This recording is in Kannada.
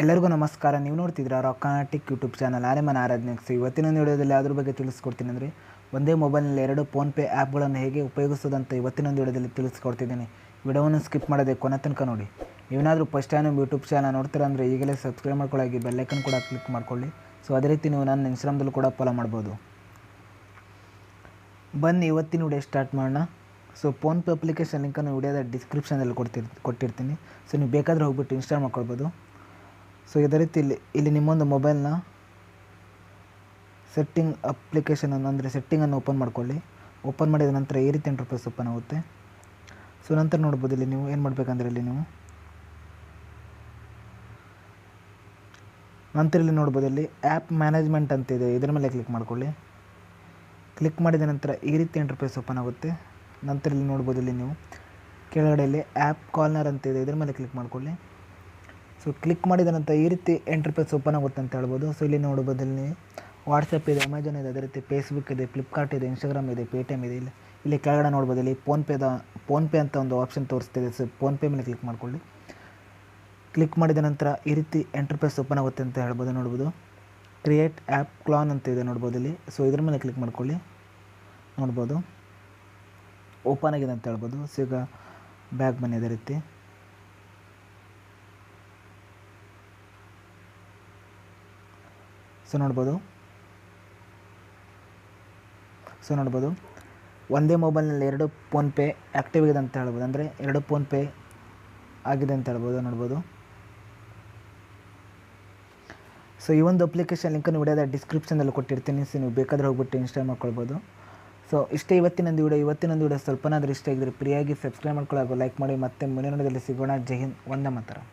ಎಲ್ಲರಿಗೂ ನಮಸ್ಕಾರ. ನೀವು ನೋಡ್ತಿದ್ದೀರಾ ರಾಕಾಟಿಕ್ ಯೂಟ್ಯೂಬ್ ಚಾನಲ್ ಆರೆಮನ ಆರಾಧನೆಕ್ಸ್. ಇವತ್ತಿನ ವಿಡಿಯೋದಲ್ಲಿ ಅದ್ರ ಬಗ್ಗೆ ತಿಳಿಸ್ಕೊಡ್ತೀನಿ. ಅಂದರೆ ಒಂದೇ ಮೊಬೈಲ್ನಲ್ಲಿ 2 ಫೋನ್ಪೇ ಆ್ಯಪ್ಗಳನ್ನು ಹೇಗೆ ಉಪಯೋಗಿಸೋದಂತ ಇವತ್ತಿನ ವಿಡಿಯೋದಲ್ಲಿ ತಿಳಿಸ್ಕೊಡ್ತಿದ್ದೀನಿ. ವಿಡಿಯೋವನ್ನು ಸ್ಕಿಪ್ ಮಾಡದೆ ಕೊನೆ ತನಕ ನೋಡಿ. ನೀವೇನಾದರೂ ಫಸ್ಟ್ ಟೈಮ್ ಯೂಟ್ಯೂಬ್ ಚಾನಲ್ ನೋಡ್ತೀರಾ ಅಂದರೆ ಈಗಲೇ ಸಬ್ಸ್ಕ್ರೈಬ್ ಮಾಡ್ಕೊಳ್ಳಿ, ಬೆಲ್ಲೈಕನ್ ಕೂಡ ಕ್ಲಿಕ್ ಮಾಡ್ಕೊಳ್ಳಿ. ಸೊ ಅದೇ ರೀತಿ ನೀವು ನನ್ನ ಇನ್ಸ್ಟಾಗ್ರಾಮ್ದಲ್ಲೂ ಕೂಡ ಫಾಲೋ ಮಾಡ್ಬೋದು. ಬನ್ನಿ ಇವತ್ತಿನ ವಿಡಿಯೋ ಸ್ಟಾರ್ಟ್ ಮಾಡೋಣ. ಸೊ ಫೋನ್ಪೇ ಅಪ್ಲಿಕೇಶನ್ ಲಿಂಕನ್ನು ವಿಡಿಯೋದ ಡಿಸ್ಕ್ರಿಪ್ಷನಲ್ಲಿ ಕೊಟ್ಟಿರ್ತೀನಿ. ಸೊ ನೀವು ಬೇಕಾದರೆ ಹೋಗ್ಬಿಟ್ಟು ಇನ್ಸ್ಟಾಲ್ ಮಾಡ್ಕೊಳ್ಬೋದು. ಸೊ ಇದೇ ರೀತಿ ಇಲ್ಲಿ ನಿಮ್ಮೊಂದು ಮೊಬೈಲ್ನ ಸೆಟ್ಟಿಂಗ್ ಅಪ್ಲಿಕೇಶನನ್ನು ಅಂದರೆ ಸೆಟ್ಟಿಂಗನ್ನು ಓಪನ್ ಮಾಡ್ಕೊಳ್ಳಿ. ಓಪನ್ ಮಾಡಿದ ನಂತರ ಈ ರೀತಿ ಇಂಟರ್ಫೇಸ್ ಓಪನ್ ಆಗುತ್ತೆ. ಸೊ ನಂತರ ನೋಡ್ಬೋದು ಇಲ್ಲಿ ನೀವು ಏನು ಮಾಡಬೇಕಂದ್ರೆ ಇಲ್ಲಿ ನೋಡ್ಬೋದು ಇಲ್ಲಿ ಆ್ಯಪ್ ಮ್ಯಾನೇಜ್ಮೆಂಟ್ ಅಂತಿದೆ, ಇದರ ಮೇಲೆ ಕ್ಲಿಕ್ ಮಾಡ್ಕೊಳ್ಳಿ. ಕ್ಲಿಕ್ ಮಾಡಿದ ನಂತರ ಈ ರೀತಿ ಇಂಟರ್ಫೇಸ್ ಓಪನ್ ಆಗುತ್ತೆ. ನಂತರ ಇಲ್ಲಿ ನೋಡ್ಬೋದು ಇಲ್ಲಿ ನೀವು ಕೆಳಗಡೆಯಲ್ಲಿ ಆ್ಯಪ್ ಕಾರ್ನರ್ ಅಂತಿದೆ, ಇದರ ಮೇಲೆ ಕ್ಲಿಕ್ ಮಾಡ್ಕೊಳ್ಳಿ. ಸೊ ಕ್ಲಿಕ್ ಮಾಡಿದ ನಂತರ ಈ ರೀತಿ ಇಂಟರ್ಫೇಸ್ ಓಪನ್ ಆಗುತ್ತೆ ಅಂತ ಹೇಳ್ಬೋದು. ಸೊ ಇಲ್ಲಿ ನೋಡ್ಬೋದು ಇಲ್ಲಿ ವಾಟ್ಸಪ್ ಇದೆ, ಅಮೆಜಾನ್ ಇದೆ, ಅದೇ ರೀತಿ ಫೇಸ್ಬುಕ್ ಇದೆ, ಫ್ಲಿಪ್ಕಾರ್ಟ್ ಇದೆ, ಇನ್ಸ್ಟಾಗ್ರಾಮ್ ಇದೆ, ಪೇಟಿಎಮ್ ಇದೆ. ಇಲ್ಲಿ ಕೆಳಗಡೆ ನೋಡ್ಬೋದು ಇಲ್ಲಿ ಫೋನ್ಪೇ ಅಂತ ಒಂದು ಆಪ್ಷನ್ ತೋರಿಸ್ತಿದೆ. ಸೊ ಫೋನ್ಪೇ ಮೇಲೆ ಕ್ಲಿಕ್ ಮಾಡ್ಕೊಳ್ಳಿ. ಕ್ಲಿಕ್ ಮಾಡಿದ ನಂತರ ಈ ರೀತಿ ಇಂಟರ್ಫೇಸ್ ಓಪನ್ ಆಗುತ್ತೆ ಅಂತ ಹೇಳ್ಬೋದು. ನೋಡ್ಬೋದು ಕ್ರಿಯೇಟ್ ಆ್ಯಪ್ ಕ್ಲಾನ್ ಅಂತ ಇದೆ ನೋಡ್ಬೋದು ಇಲ್ಲಿ. ಸೊ ಇದ್ರ ಮೇಲೆ ಕ್ಲಿಕ್ ಮಾಡ್ಕೊಳ್ಳಿ. ನೋಡ್ಬೋದು ಓಪನ್ ಆಗಿದೆ ಅಂತ ಹೇಳ್ಬೋದು. ಸೊ ಈಗ ಬ್ಯಾಗ್ ಬನ್ನಿ. ಅದೇ ರೀತಿ ಸೊ ನೋಡ್ಬೋದು ಒಂದೇ ಮೊಬೈಲ್ನಲ್ಲಿ 2 ಫೋನ್ಪೇ ಆ್ಯಕ್ಟಿವ್ ಇದೆ ಅಂತ ಹೇಳ್ಬೋದು. ಅಂದರೆ 2 ಫೋನ್ಪೇ ಆಗಿದೆ ಅಂತ ಹೇಳ್ಬೋದು. ನೋಡ್ಬೋದು ಸೊ ಈ ಒಂದು ಅಪ್ಲಿಕೇಶನ್ ಲಿಂಕನ್ನು ವಿಡಿಯೋದ ಡಿಸ್ಕ್ರಿಪ್ಷನಲ್ಲಿ ಕೊಟ್ಟಿರ್ತೀನಿ. ಸೊ ನೀವು ಬೇಕಾದರೆ ಹೋಗ್ಬಿಟ್ಟು ಇನ್ಸ್ಟಾಲ್ ಮಾಡ್ಕೊಳ್ಬೋದು. ಸೊ ಇಷ್ಟೇ ಇವತ್ತಿನೊಂದು ವಿಡಿಯೋ ಸ್ವಲ್ಪನಾದರೂ ಇಷ್ಟ ಆಗಿದ್ರೆ ಫ್ರೀಯಾಗಿ ಸಬ್ಸ್ಕ್ರೈಬ್ ಮಾಡ್ಕೊಳ್ಳೋ, ಲೈಕ್ ಮಾಡಿ. ಮತ್ತೆ ಮುಂದಿನ ವಿಡಿಯೋದಲ್ಲಿ ಸಿಗೋಣ. ಜೈ ಹಿಂದ್, ವಂದೇ ಮಾತರಂ.